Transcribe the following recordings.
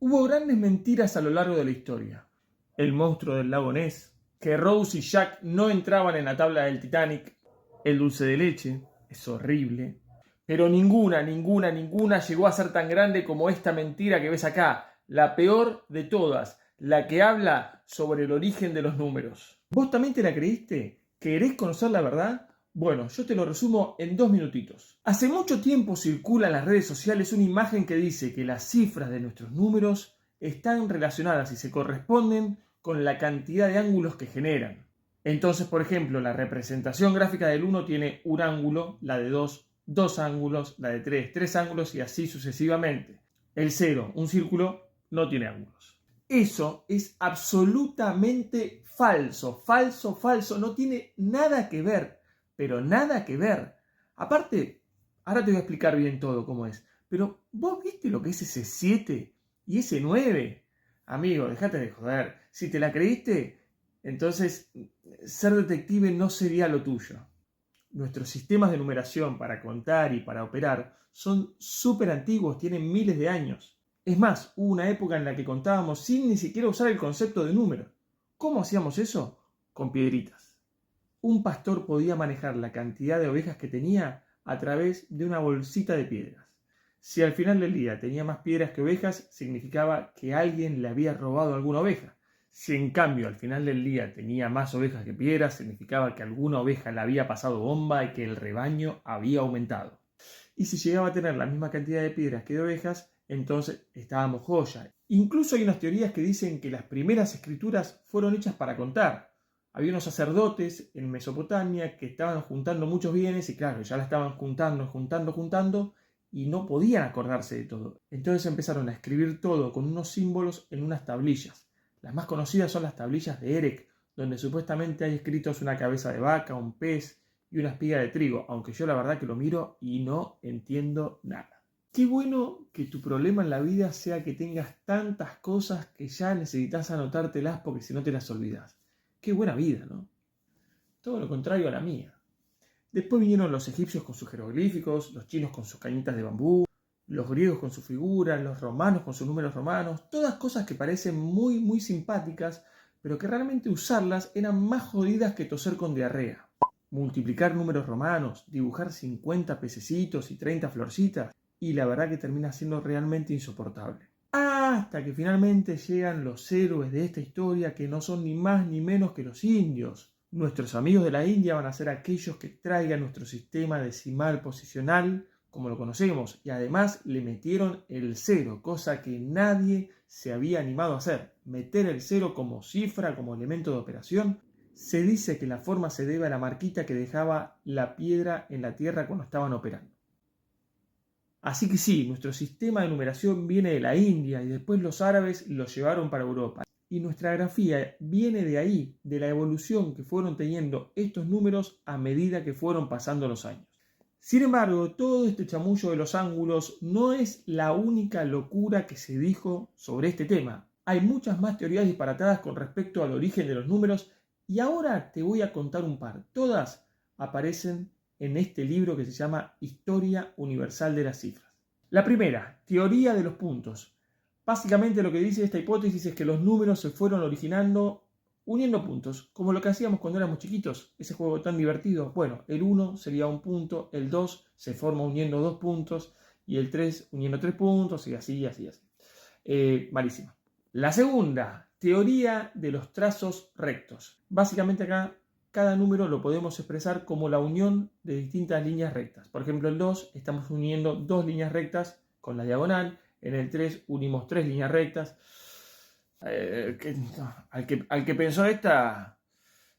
Hubo grandes mentiras a lo largo de la historia. El monstruo del lago Ness, que Rose y Jack no entraban en la tabla del Titanic, el dulce de leche, es horrible. Pero ninguna llegó a ser tan grande como esta mentira que ves acá, la peor de todas, la que habla sobre el origen de los números. ¿Vos también te la creíste? ¿Querés conocer la verdad? Bueno, yo te lo resumo en 2 minutitos. Hace mucho tiempo circula en las redes sociales una imagen que dice que las cifras de nuestros números están relacionadas y se corresponden con la cantidad de ángulos que generan. Entonces, por ejemplo, la representación gráfica del 1 tiene un ángulo, la de 2, 2 ángulos, la de 3, 3 ángulos y así sucesivamente. El 0, un círculo, no tiene ángulos. Eso es absolutamente falso, falso, no tiene nada que ver, pero nada que ver. Aparte, ahora te voy a explicar bien todo cómo es, pero ¿vos viste lo que es ese 7 y ese 9? Amigo, dejate de joder. Si te la creíste, entonces ser detective no sería lo tuyo. Nuestros sistemas de numeración para contar y para operar son súper antiguos, tienen miles de años. Es más, hubo una época en la que contábamos sin ni siquiera usar el concepto de número. ¿Cómo hacíamos eso? Con piedritas. Un pastor podía manejar la cantidad de ovejas que tenía a través de una bolsita de piedras. Si al final del día tenía más piedras que ovejas, significaba que alguien le había robado alguna oveja. Si en cambio al final del día tenía más ovejas que piedras, significaba que alguna oveja le había pasado bomba y que el rebaño había aumentado. Y si llegaba a tener la misma cantidad de piedras que de ovejas, entonces estábamos joya. Incluso hay unas teorías que dicen que las primeras escrituras fueron hechas para contar. Había unos sacerdotes en Mesopotamia que estaban juntando muchos bienes y claro, ya la estaban juntando y no podían acordarse de todo. Entonces empezaron a escribir todo con unos símbolos en unas tablillas. Las más conocidas son las tablillas de Erech, donde supuestamente hay escritos una cabeza de vaca, un pez y una espiga de trigo, aunque yo la verdad que lo miro y no entiendo nada. Qué bueno que tu problema en la vida sea que tengas tantas cosas que ya necesitas anotártelas porque si no te las olvidas. Qué buena vida, ¿no? Todo lo contrario a la mía. Después vinieron los egipcios con sus jeroglíficos, los chinos con sus cañitas de bambú, los griegos con sus figuras, los romanos con sus números romanos, todas cosas que parecen muy simpáticas, pero que realmente usarlas eran más jodidas que toser con diarrea. Multiplicar números romanos, dibujar 50 pececitos y 30 florcitas, y la verdad que termina siendo realmente insoportable. Hasta que finalmente llegan los héroes de esta historia que no son ni más ni menos que los indios. Nuestros amigos de la India van a ser aquellos que traigan nuestro sistema decimal posicional como lo conocemos y además le metieron el 0, cosa que nadie se había animado a hacer. Meter el 0 como cifra, como elemento de operación. Se dice que la forma se debe a la marquita que dejaba la piedra en la tierra cuando estaban operando. Así que sí, nuestro sistema de numeración viene de la India y después los árabes lo llevaron para Europa. Y nuestra grafía viene de ahí, de la evolución que fueron teniendo estos números a medida que fueron pasando los años. Sin embargo, todo este chamullo de los ángulos no es la única locura que se dijo sobre este tema. Hay muchas más teorías disparatadas con respecto al origen de los números y ahora te voy a contar un par. Todas aparecen en este libro que se llama Historia Universal de las Cifras. La primera, teoría de los puntos. Básicamente lo que dice esta hipótesis es que los números se fueron originando uniendo puntos, como lo que hacíamos cuando éramos chiquitos, ese juego tan divertido. Bueno, el 1 sería un punto, el 2 se forma uniendo 2 puntos y el 3 uniendo 3 puntos y así. Malísima. La segunda, teoría de los trazos rectos. Básicamente acá cada número lo podemos expresar como la unión de distintas líneas rectas. Por ejemplo, el 2 estamos uniendo 2 líneas rectas con la diagonal. En el 3 unimos 3 líneas rectas. Al que pensó esta,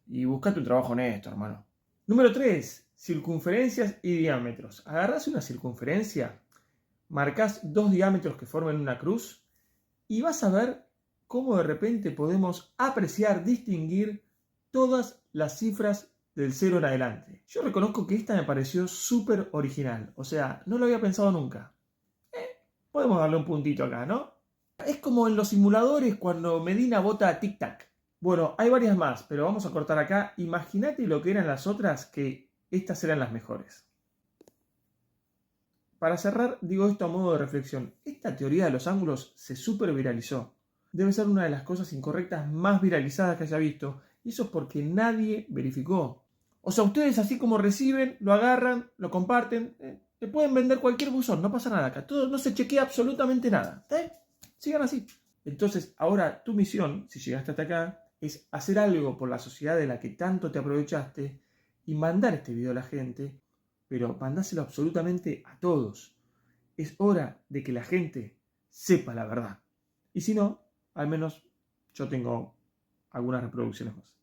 y buscate un trabajo honesto, hermano. Número 3, circunferencias y diámetros. Agarrás una circunferencia, marcás 2 diámetros que formen una cruz y vas a ver cómo de repente podemos apreciar, distinguir todas las cifras del 0 en adelante. Yo reconozco que esta me pareció súper original, o sea, no lo había pensado nunca. Podemos darle un puntito acá, ¿no? Es como en los simuladores cuando Medina vota tic-tac. Bueno, hay varias más, pero vamos a cortar acá. Imagínate lo que eran las otras, que estas eran las mejores. para cerrar, digo esto a modo de reflexión. Esta teoría de los ángulos se súper viralizó. Debe ser una de las cosas incorrectas más viralizadas que haya visto. Y eso es porque nadie verificó. O sea, ustedes así como reciben, lo agarran, lo comparten. Te pueden vender cualquier buzón, no pasa nada acá. Todo, no se chequea absolutamente nada. Sigan así. Entonces, ahora tu misión, si llegaste hasta acá, es hacer algo por la sociedad de la que tanto te aprovechaste y mandar este video a la gente, pero mandáselo absolutamente a todos. Es hora de que la gente sepa la verdad. Y si no, al menos yo tengo algunas reproducciones más.